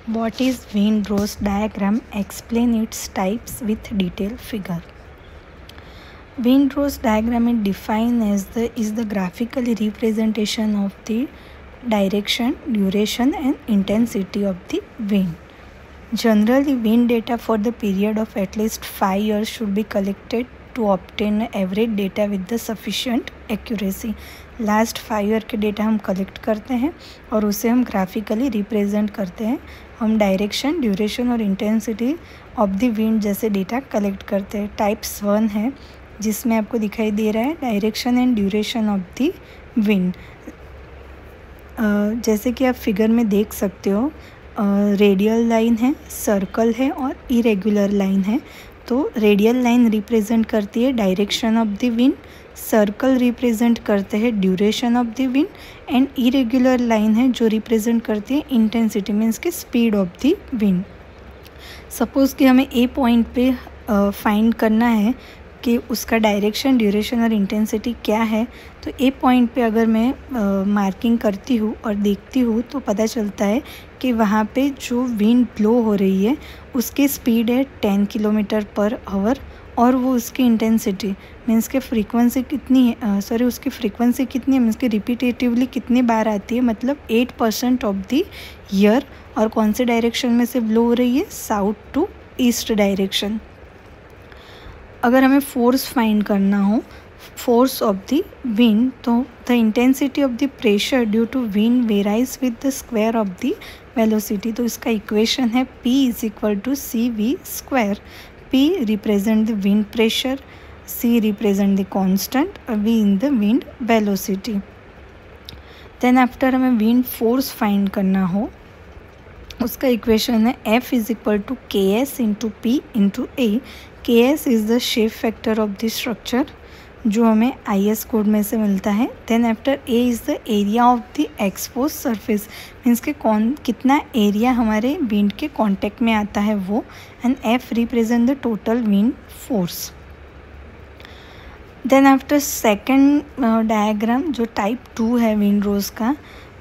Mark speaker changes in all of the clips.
Speaker 1: What is Windrose diagram? Explain its types with detailed figure. Windrose diagram is defined as the graphical representation of the direction, duration and intensity of the wind. Generally, wind data for the period of at least 5 years should be collected to obtain average data with the sufficient accuracy. Last 5 year के data हम collect करते हैं और उसे हम graphically represent करते हैं. हम डायरेक्शन, ड्यूरेशन और इंटेंसिटी ऑफ द विंड जैसे डेटा कलेक्ट करते हैं. टाइप्स 1 है जिसमें आपको दिखाई दे रहा है direction and duration of the wind. जैसे कि आप फिगर में देख सकते हो, रेडियल लाइन है, सर्कल है और इरेगुलर लाइन है. तो रेडियल लाइन रिप्रेजेंट करती है direction of the wind, circle represent करते हैं duration of the wind and irregular line है जो रिप्रेजेंट करती है इंटेंसिटी मीन्स के speed of the wind. Suppose कि हमें ए पॉइंट पे फाइंड करना है कि उसका डायरेक्शन, ड्यूरेशन और इंटेंसिटी क्या है. तो ए पॉइंट पे अगर मैं मार्किंग करती हूँ और देखती हूँ तो पता चलता है कि वहाँ पे जो विंड ब्लो हो रही है उसकी स्पीड है 10 किलोमीटर पर आवर और वो उसकी इंटेंसिटी मीन्स के फ्रीक्वेंसी कितनी है, उसकी फ्रीक्वेंसी कितनी है मीन्स कि रिपीटेटिवली कितनी बार आती है, मतलब 8% ऑफ द ईयर. और कौन से डायरेक्शन में से ब्लो हो रही है, साउथ टू ईस्ट डायरेक्शन. अगर हमें फोर्स फाइंड करना हो, फोर्स ऑफ द विंड, तो the intensity of the pressure due to wind varies with the square of the velocity. तो इसका इक्वेशन है P = CV². P represent the wind pressure, C represent the constant, V in the wind velocity. Then after हमें wind force find करना हो, उसका equation है F = KS × P × A. KS is the shape factor of the structure जो हमें IS code में से मिलता है. Then after A is the area of the exposed surface means के कितना एरिया हमारे विंड के कांटेक्ट में आता है वो. And F represent the total wind force. Then after second diagram जो टाइप 2 है विंडरोज का,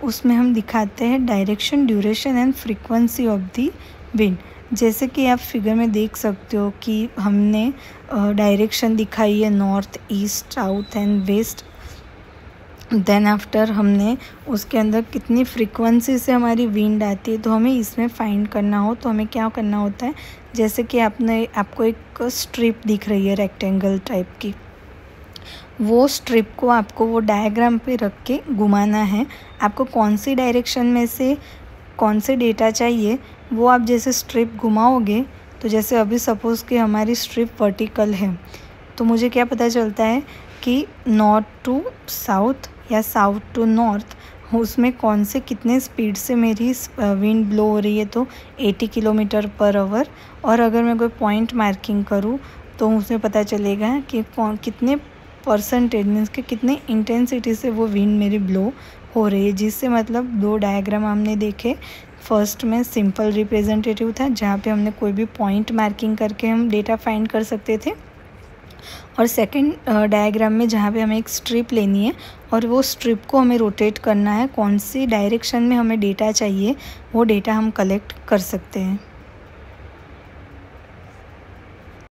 Speaker 1: उसमें हम दिखाते हैं direction, duration and frequency of the wind. जैसे कि आप फिगर में देख सकते हो कि हमने डायरेक्शन दिखाई है north, east, south and west. Then after हमने उसके अंदर कितनी फ्रीक्वेंसी से हमारी विंड आती है. तो हमें इसमें फाइंड करना हो तो हमें क्या करना होता है, जैसे कि आपको एक स्ट्रिप दिख रही है रेक्टेंगल टाइप की, वो स्ट्रिप को आपको वो डायग्राम पे रख के घुमाना है. आपको कौन सी डायरेक्शन में से कौन से डेटा चाहिए वो आप जैसे स्ट्रिप घुमाओगे, तो जैसे अभी सपोज़ कि हमारी स्ट्रिप वर्टिकल है तो मुझे क्या पता चलता है कि नॉर्थ टू साउथ या साउथ टू नॉर्थ उसमें कौन से कितने स्पीड से मेरी विंड ब्लो हो रही है. तो 80 किलोमीटर पर आवर. और अगर मैं कोई पॉइंट मार्किंग करूँ तो उसमें पता चलेगा कि कितने परसेंटेज मीन्स कि कितने इंटेंसिटी से वो विंड मेरी ब्लो हो रही है. जिससे मतलब 2 डायग्राम हमने देखे. फर्स्ट में सिंपल रिप्रेजेंटेटिव था जहाँ पे हमने कोई भी पॉइंट मार्किंग करके हम डेटा फाइंड कर सकते थे, और सेकंड डायग्राम में जहाँ पे हमें एक स्ट्रिप लेनी है और वो स्ट्रिप को हमें रोटेट करना है, कौन सी डायरेक्शन में हमें डेटा चाहिए वो डेटा हम कलेक्ट कर सकते हैं.